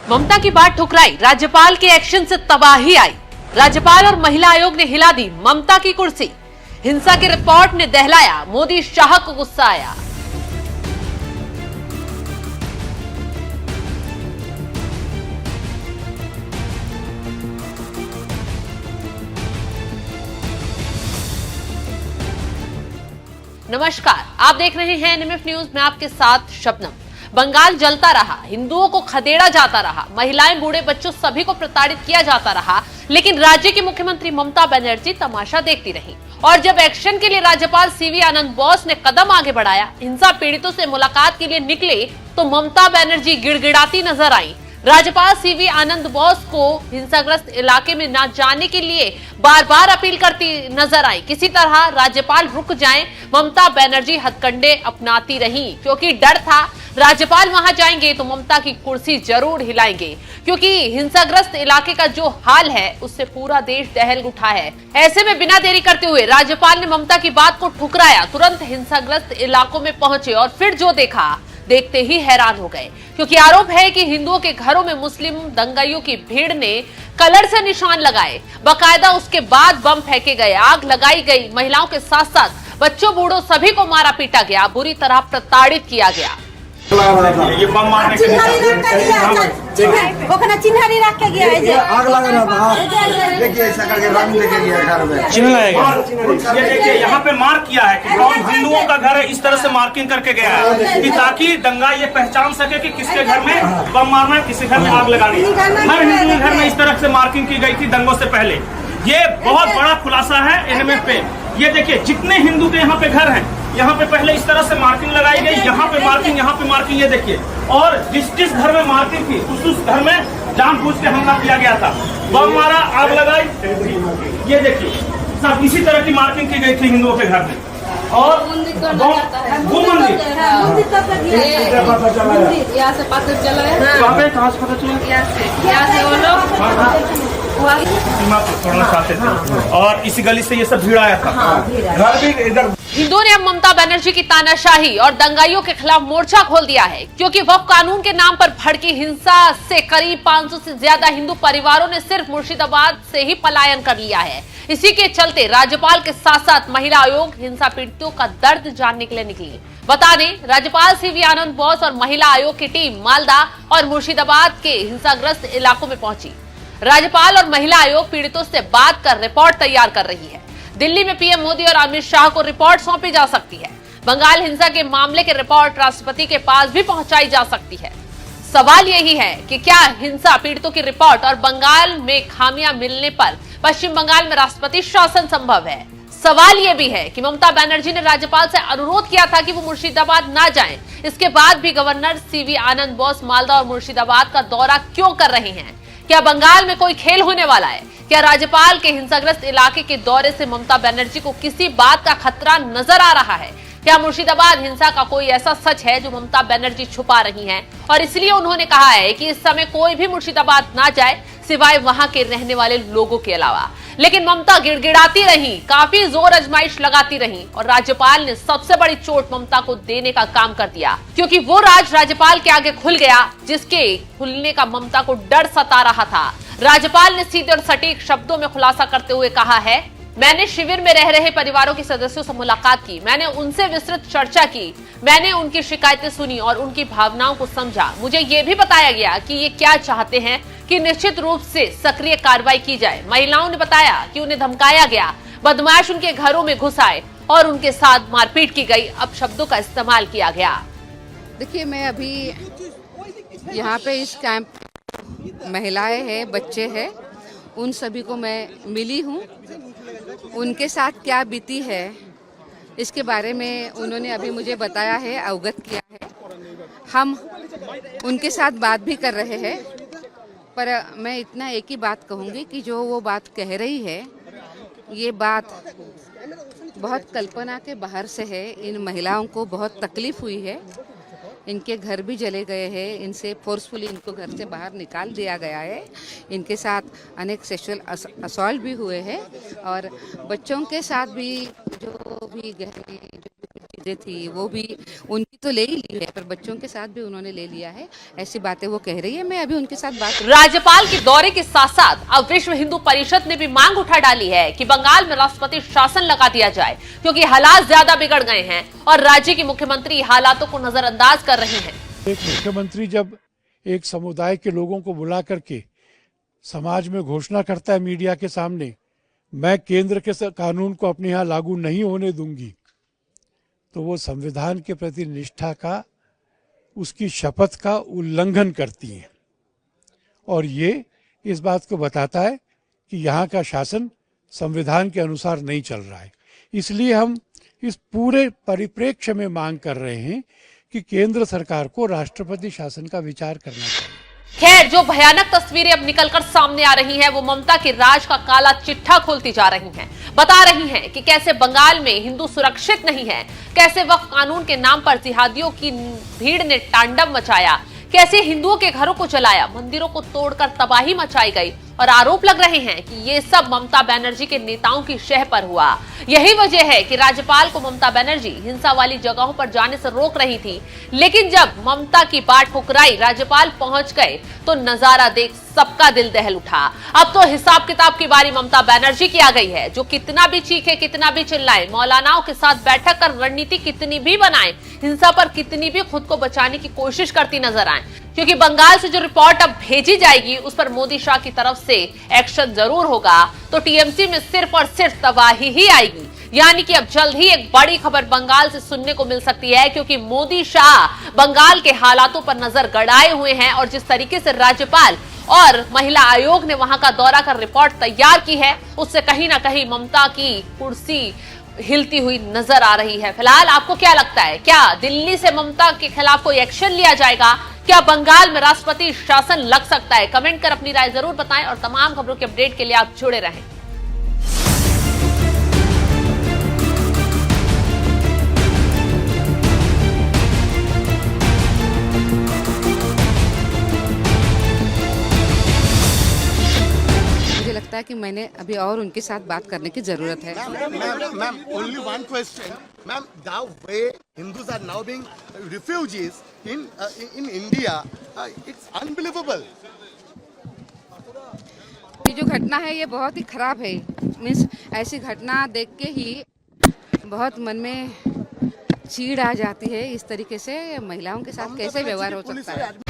ममता की बात ठुकराई, राज्यपाल के एक्शन से तबाही आई। राज्यपाल और महिला आयोग ने हिला दी ममता की कुर्सी। हिंसा की रिपोर्ट ने दहलाया, मोदी शाह को गुस्सा आया। नमस्कार, आप देख रहे हैं एनएमएफ न्यूज में आपके साथ शबनम। बंगाल जलता रहा, हिंदुओं को खदेड़ा जाता रहा, महिलाएं, बूढ़े, बच्चों सभी को प्रताड़ित किया जाता रहा, लेकिन राज्य की मुख्यमंत्री ममता बनर्जी तमाशा देखती रही। और जब एक्शन के लिए राज्यपाल सीवी आनंद बोस ने कदम आगे बढ़ाया, हिंसा पीड़ितों से मुलाकात के लिए निकले, तो ममता बनर्जी गिड़गिड़ाती नजर आई। राज्यपाल सीवी आनंद बोस को हिंसाग्रस्त इलाके में न जाने के लिए बार बार अपील करती नजर आई। किसी तरह राज्यपाल रुक जाएं, ममता बनर्जी हथकंडे अपनाती रहीं, क्योंकि डर था राज्यपाल वहां जाएंगे तो ममता की कुर्सी जरूर हिलाएंगे, क्योंकि हिंसाग्रस्त इलाके का जो हाल है उससे पूरा देश दहल उठा है। ऐसे में बिना देरी करते हुए राज्यपाल ने ममता की बात को ठुकराया, तुरंत हिंसाग्रस्त इलाकों में पहुंचे और फिर जो देखा, देखते ही हैरान हो गए, क्योंकि आरोप है कि हिंदुओं के घरों में मुस्लिम दंगाइयों की भीड़ ने कलर से निशान लगाए, बकायदा उसके बाद बम फेंके गए, आग लगाई गई, महिलाओं के साथ साथ बच्चों, बूढ़ों सभी को मारा पीटा गया, बुरी तरह प्रताड़ित किया गया। ये बम मारने के चिन्हारी रख के गया है जे आग लगा रहा था। देखिए ऐसा करके रंग लेके गया घर में चिन्ह लगाएगा। ये देखिए यहाँ पे मार्क किया है कि कौन हिंदुओं का घर है, इस तरह से मार्किंग करके गया है कि ताकि दंगा ये पहचान सके कि किसके घर में बम मारना है, किसी घर में आग लगानी है। हर हिंदू के घर में इस तरह से मार्किंग की गई थी दंगों से पहले। ये बहुत बड़ा खुलासा है एनएमएफ पे। ये देखिए जितने हिंदू के यहाँ पे घर हैं, यहाँ पे पहले इस तरह से मार्किंग लगाई गई, यहाँ पे मार्किंग, ये देखिए। और जिस घर में मार्किंग थी उस घर में जानबूझ के हमला किया गया था, बम मारा, आग लगाई। ये देखिए सब इसी तरह की मार्किंग की गई थी हिंदुओं के घर में। और वो मंदिर यहाँ से पता चला है, कहाँ से पता चला, यहाँ से वो लोग सीमा को छोड़ना चाहते थे और इसी गली से ये सब भीड़ आया था। घर भी इधर। हिंदुओं ने अब ममता बनर्जी की तानाशाही और दंगाइयों के खिलाफ मोर्चा खोल दिया है, क्योंकि वक्फ कानून के नाम पर भड़की हिंसा से करीब 500 से ज्यादा हिंदू परिवारों ने सिर्फ मुर्शिदाबाद से ही पलायन कर लिया है। इसी के चलते राज्यपाल के साथ साथ महिला आयोग हिंसा पीड़ितों का दर्द जानने के लिए निकली। बता दें, राज्यपाल सीवी आनंद बोस और महिला आयोग की टीम मालदा और मुर्शिदाबाद के हिंसाग्रस्त इलाकों में पहुंची। राज्यपाल और महिला आयोग पीड़ितों से बात कर रिपोर्ट तैयार कर रही है। दिल्ली में पीएम मोदी और अमित शाह को रिपोर्ट सौंपी जा सकती है। बंगाल हिंसा के मामले की रिपोर्ट राष्ट्रपति के पास भी पहुंचाई जा सकती है। सवाल यही है कि क्या हिंसा पीड़ितों की रिपोर्ट और बंगाल में खामियां मिलने पर पश्चिम बंगाल में राष्ट्रपति शासन संभव है। सवाल यह भी है कि ममता बनर्जी ने राज्यपाल से अनुरोध किया था कि वो मुर्शिदाबाद ना जाएं। इसके बाद भी गवर्नर सीवी आनंद बोस मालदा और मुर्शिदाबाद का दौरा क्यों कर रहे हैं? क्या बंगाल में कोई खेल होने वाला है? क्या राज्यपाल के हिंसाग्रस्त इलाके के दौरे से ममता बनर्जी को किसी बात का खतरा नजर आ रहा है? क्या मुर्शिदाबाद हिंसा का कोई ऐसा सच है जो ममता बनर्जी छुपा रही हैं और इसलिए उन्होंने कहा है कि इस समय कोई भी मुर्शिदाबाद ना जाए सिवाय वहां के रहने वाले लोगों के अलावा? लेकिन ममता गिड़गिड़ाती रही, काफी जोर आजमाइश लगाती रही और राज्यपाल ने सबसे बड़ी चोट ममता को देने का काम कर दिया, क्योंकि वो राज राज्यपाल के आगे खुल गया जिसके खुलने का ममता को डर सता रहा था। राज्यपाल ने सीधे और सटीक शब्दों में खुलासा करते हुए कहा है, मैंने शिविर में रह रहे परिवारों के सदस्यों से मुलाकात की, मैंने उनसे विस्तृत चर्चा की, मैंने उनकी शिकायतें सुनी और उनकी भावनाओं को समझा। मुझे ये भी बताया गया कि ये क्या चाहते हैं कि निश्चित रूप से सक्रिय कार्रवाई की जाए। महिलाओं ने बताया कि उन्हें धमकाया गया, बदमाश उनके घरों में घुस आए और उनके साथ मारपीट की गई। अब शब्दों का इस्तेमाल किया गया। देखिए, मैं अभी यहाँ पे इस कैंप महिलाएं हैं, बच्चे हैं, उन सभी को मैं मिली हूँ। उनके साथ क्या बीती है इसके बारे में उन्होंने अभी मुझे बताया है, अवगत किया है। हम उनके साथ बात भी कर रहे हैं, पर मैं इतना एक ही बात कहूँगी कि जो वो बात कह रही है, ये बात बहुत कल्पना के बाहर से है। इन महिलाओं को बहुत तकलीफ हुई है, इनके घर भी जले गए हैं, इनसे फोर्सफुली इनको घर से बाहर निकाल दिया गया है, इनके साथ अनेक सेक्सुअल असॉल्ट भी हुए हैं और बच्चों के साथ भी जो भी गहरी थी वो भी उनकी तो ले ही ली है, पर बच्चों के साथ भी उन्होंने ले लिया है, ऐसी बातें वो कह रही है। मैं अभी उनके साथ बात राज्यपाल के दौरे के साथ साथ अब विश्व हिंदू परिषद ने भी मांग उठा डाली है कि बंगाल में राष्ट्रपति शासन लगा दिया जाए, क्योंकि हालात ज्यादा बिगड़ गए हैं और राज्य के मुख्यमंत्री हालातों को नजरअंदाज कर रहे हैं। एक मुख्यमंत्री जब एक समुदाय के लोगों को बुला करके समाज में घोषणा करता है मीडिया के सामने, मैं केंद्र के कानून को अपने यहाँ लागू नहीं होने दूंगी, तो वो संविधान के प्रति निष्ठा का, उसकी शपथ का उल्लंघन करती हैं। और ये इस बात को बताता है कि यहाँ का शासन संविधान के अनुसार नहीं चल रहा है। इसलिए हम इस पूरे परिप्रेक्ष्य में मांग कर रहे हैं कि केंद्र सरकार को राष्ट्रपति शासन का विचार करना चाहिए। खैर, जो भयानक तस्वीरें अब निकलकर सामने आ रही हैं वो ममता के राज का काला चिट्ठा खोलती जा रही हैं। बता रही हैं कि कैसे बंगाल में हिंदू सुरक्षित नहीं है, कैसे वक्फ कानून के नाम पर जिहादियों की भीड़ ने तांडव मचाया, कैसे हिंदुओं के घरों को जलाया, मंदिरों को तोड़कर तबाही मचाई गई, और आरोप लग रहे हैं कि ये सब ममता बनर्जी के नेताओं की शह पर हुआ। यही वजह है कि राज्यपाल को ममता बनर्जी हिंसा वाली जगहों पर जाने से रोक रही थी, लेकिन जब ममता की बाट ठुकराई, राज्यपाल पहुंच गए तो नजारा देख सबका दिल दहल उठा। अब तो हिसाब किताब की बारी ममता बनर्जी की आ गई है, जो कितना भी चीखे, कितना भी चिल्लाए, मौलानाओं के साथ बैठक कर रणनीति कितनी भी बनाए, हिंसा पर कितनी भी खुद को बचाने की कोशिश करती नजर आए, क्योंकि बंगाल से जो रिपोर्ट अब भेजी जाएगी उस पर मोदी शाह की तरफ से एक्शन जरूर होगा, तो टीएमसी में सिर्फ और सिर्फ तबाही ही आएगी। यानी कि अब जल्द ही एक बड़ी खबर बंगाल से सुनने को मिल सकती है, क्योंकि मोदी शाह बंगाल के हालातों पर नजर गड़ाए हुए हैं और जिस तरीके से राज्यपाल और महिला आयोग ने वहां का दौरा कर रिपोर्ट तैयार की है, उससे कहीं ना कहीं ममता की कुर्सी हिलती हुई नजर आ रही है। फिलहाल आपको क्या लगता है, क्या दिल्ली से ममता के खिलाफ कोई एक्शन लिया जाएगा? क्या बंगाल में राष्ट्रपति शासन लग सकता है? कमेंट कर अपनी राय जरूर बताएं और तमाम खबरों के अपडेट के लिए आप जुड़े रहें। मुझे लगता है कि मैंने अभी और उनके साथ बात करने की जरूरत है। Ma'am, only one question. Ma'am, the way Hindus are now being refugees in India, it's unbelievable. ये जो घटना है ये बहुत ही खराब है। मीन्स ऐसी घटना देख के ही बहुत मन में चीड़ आ जाती है। इस तरीके से महिलाओं के साथ कैसे व्यवहार हो सकता है?